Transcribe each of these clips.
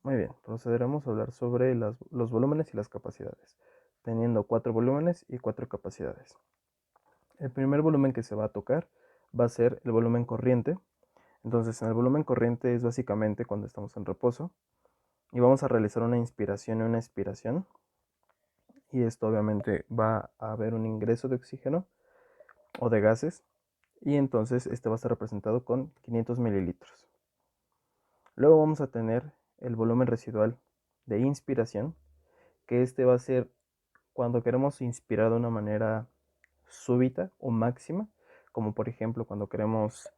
Muy bien, procederemos a hablar sobre los volúmenes y las capacidades, teniendo 4 volúmenes y 4 capacidades. El primer volumen que se va a tocar va a ser el volumen corriente. Entonces, en el volumen corriente es básicamente cuando estamos en reposo y vamos a realizar una inspiración y una expiración. Y esto obviamente va a haber un ingreso de oxígeno o de gases y entonces este va a estar representado con 500 mililitros. Luego vamos a tener el volumen residual de inspiración, que este va a ser cuando queremos inspirar de una manera súbita o máxima, como por ejemplo cuando queremos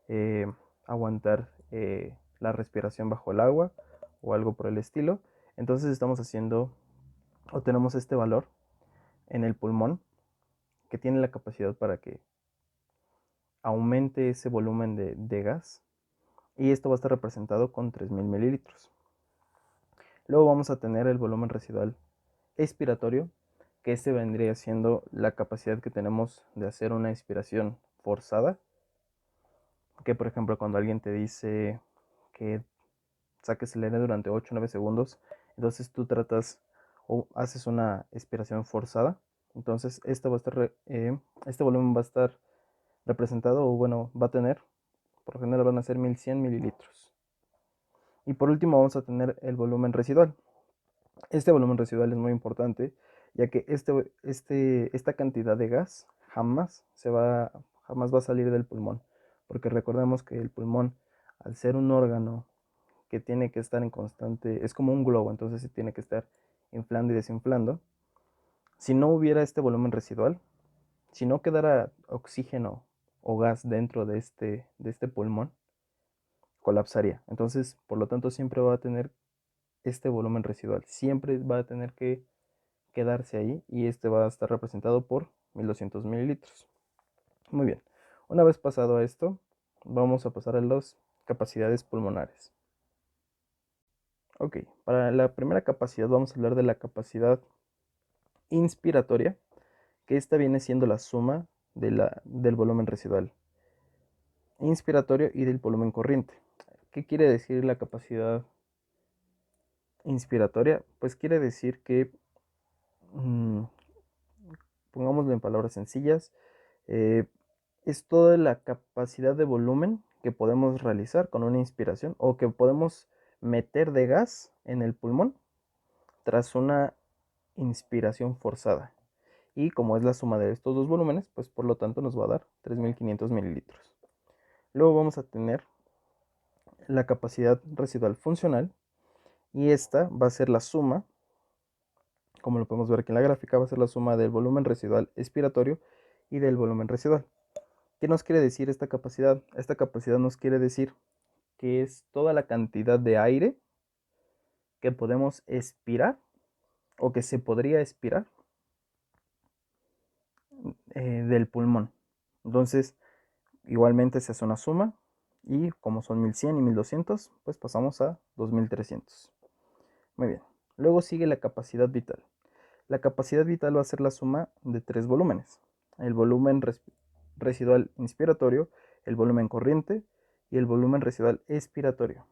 eh, aguantar la respiración bajo el agua o algo por el estilo. Entonces estamos haciendo o tenemos este valor en el pulmón que tiene la capacidad para que aumente ese volumen de gas y esto va a estar representado con 3000 mililitros. Luego vamos a tener el volumen residual expiratorio, que este vendría siendo la capacidad que tenemos de hacer una expiración forzada, que por ejemplo cuando alguien te dice que saques el aire durante 8 o 9 segundos, entonces tú tratas o haces una expiración forzada, entonces este volumen va a estar representado o bueno, va a tener, por lo general van a ser 1100 mililitros. Y por último vamos a tener el volumen residual. Este volumen residual es muy importante, ya que esta cantidad de gas jamás va a salir del pulmón, porque recordemos que el pulmón, al ser un órgano que tiene que estar en constante, es como un globo, entonces se tiene que estar inflando y desinflando. Si no hubiera este volumen residual, si no quedara oxígeno o gas dentro de este pulmón, colapsaría. Entonces, por lo tanto, siempre va a tener este volumen residual, siempre va a tener que quedarse ahí y este va a estar representado por 1200 mililitros. Muy bien, una vez pasado a esto, vamos a pasar a las capacidades pulmonares. Ok, para la primera capacidad vamos a hablar de la capacidad inspiratoria, que esta viene siendo la suma del volumen residual inspiratorio y del volumen corriente. ¿Qué quiere decir la capacidad inspiratoria? Pues quiere decir que, mmm, pongámoslo en palabras sencillas, eh, es toda la capacidad de volumen que podemos realizar con una inspiración o que podemos meter de gas en el pulmón tras una inspiración forzada. Y como es la suma de estos dos volúmenes, pues por lo tanto nos va a dar 3500 mililitros. Luego vamos a tener la capacidad residual funcional y esta va a ser la suma, como lo podemos ver aquí en la gráfica, va a ser la suma del volumen residual expiratorio y del volumen residual. ¿Qué nos quiere decir esta capacidad? Esta capacidad nos quiere decir que es toda la cantidad de aire que podemos expirar o que se podría expirar del pulmón. Entonces, igualmente se hace una suma y como son 1100 y 1200, pues pasamos a 2300. Muy bien. Luego sigue la capacidad vital. La capacidad vital va a ser la suma de tres volúmenes. El volumen residual inspiratorio, el volumen corriente y el volumen residual expiratorio.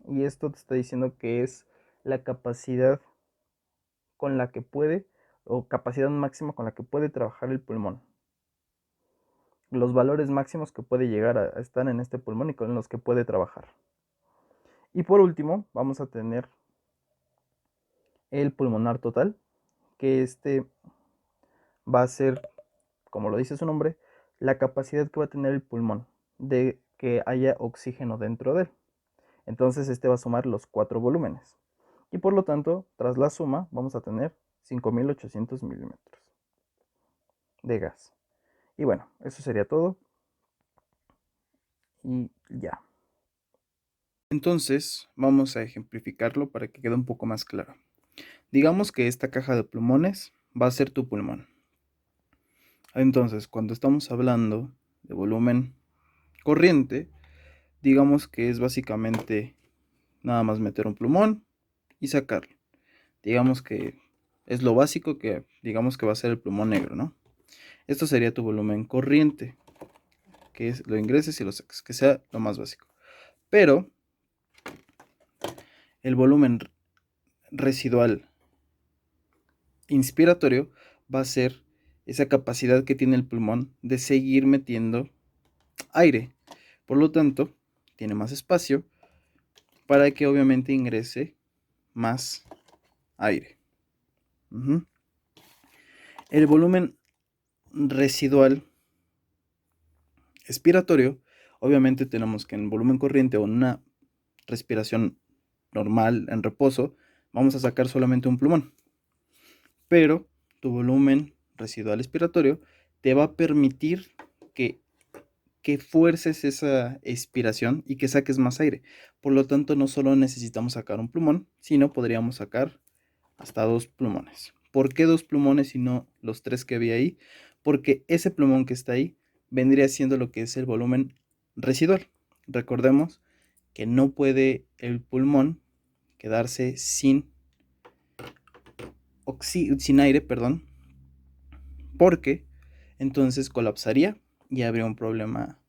Y esto te está diciendo que es la capacidad con la que puede, o capacidad máxima con la que puede trabajar el pulmón. Los valores máximos que puede llegar a estar en este pulmón y con los que puede trabajar. Y por último, vamos a tener el pulmonar total, que este va a ser, como lo dice su nombre, la capacidad que va a tener el pulmón de que haya oxígeno dentro de él. Entonces este va a sumar los cuatro volúmenes. Y por lo tanto, tras la suma, vamos a tener 5800 milímetros de gas. Y bueno, eso sería todo. Y ya. Entonces, vamos a ejemplificarlo para que quede un poco más claro. Digamos que esta caja de pulmones va a ser tu pulmón. Entonces, cuando estamos hablando de volumen corriente, digamos que es básicamente nada más meter un plumón y sacarlo. Digamos que es lo básico que digamos que va a ser el plumón negro, ¿no? Esto sería tu volumen corriente, que lo ingreses y lo saques, que sea lo más básico. Pero el volumen residual inspiratorio va a ser esa capacidad que tiene el pulmón de seguir metiendo aire. Por lo tanto, tiene más espacio para que obviamente ingrese más aire. El volumen residual expiratorio, obviamente tenemos que en volumen corriente o en una respiración normal, en reposo, vamos a sacar solamente un pulmón. Pero tu volumen residual expiratorio te va a permitir que fuerces esa expiración y que saques más aire. Por lo tanto, no solo necesitamos sacar un pulmón, sino podríamos sacar hasta 2 pulmones. ¿Por qué 2 pulmones y no los 3 que había ahí? Porque ese pulmón que está ahí vendría siendo lo que es el volumen residual. Recordemos que no puede el pulmón quedarse sin aire, porque entonces colapsaría y habría un problema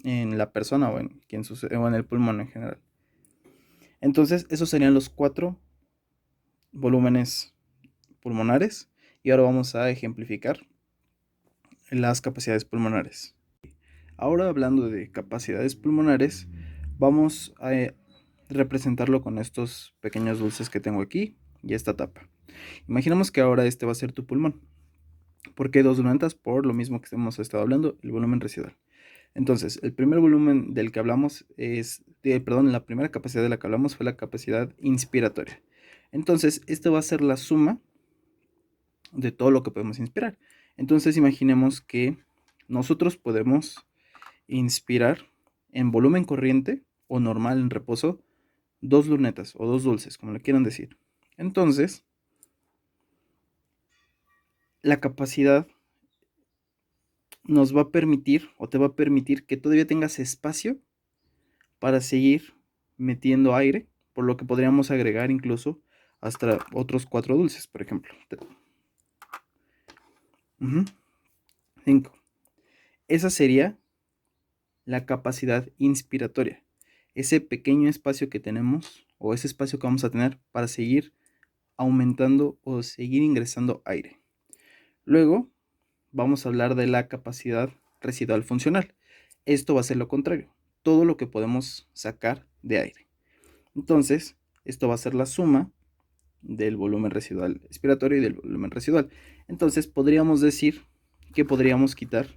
en la persona o en el pulmón en general. Entonces, esos serían los 4 volúmenes pulmonares. Y ahora vamos a ejemplificar las capacidades pulmonares. Ahora, hablando de capacidades pulmonares, vamos a representarlo con estos pequeños dulces que tengo aquí y esta tapa. Imaginemos que ahora este va a ser tu pulmón. ¿Por qué 2 lunetas? Por lo mismo que hemos estado hablando, el volumen residual. Entonces, el primer volumen del que hablamos la primera capacidad de la que hablamos fue la capacidad inspiratoria. Entonces, esto va a ser la suma de todo lo que podemos inspirar. Entonces, imaginemos que nosotros podemos inspirar en volumen corriente o normal en reposo 2 lunetas o 2 dulces, como le quieran decir. Entonces, la capacidad nos va a permitir o te va a permitir que todavía tengas espacio para seguir metiendo aire, por lo que podríamos agregar incluso hasta otros 4 dulces, por ejemplo. 5. Esa sería la capacidad inspiratoria, ese pequeño espacio que tenemos o ese espacio que vamos a tener para seguir aumentando o seguir ingresando aire. Luego vamos a hablar de la capacidad residual funcional. Esto va a ser lo contrario, todo lo que podemos sacar de aire. Entonces, esto va a ser la suma del volumen residual expiratorio y del volumen residual. Entonces, podríamos decir que podríamos quitar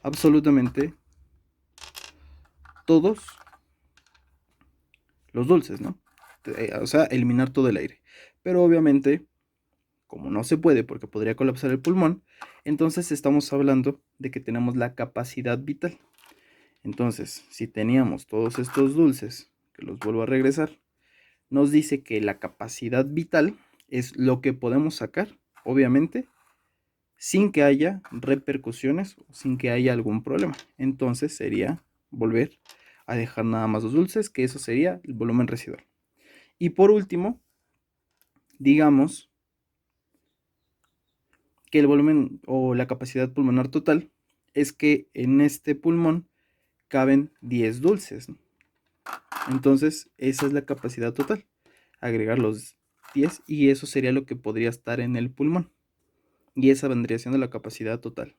absolutamente todos los dulces, ¿no? O sea, eliminar todo el aire. Pero obviamente, como no se puede porque podría colapsar el pulmón, entonces estamos hablando de que tenemos la capacidad vital. Entonces, si teníamos todos estos dulces, que los vuelvo a regresar, nos dice que la capacidad vital es lo que podemos sacar, obviamente, sin que haya repercusiones o sin que haya algún problema. Entonces sería volver a dejar nada más los dulces, que eso sería el volumen residual. Y por último, digamos que el volumen o la capacidad pulmonar total es que en este pulmón caben 10 dulces, ¿no? Entonces esa es la capacidad total, agregar los 10 y eso sería lo que podría estar en el pulmón y esa vendría siendo la capacidad total.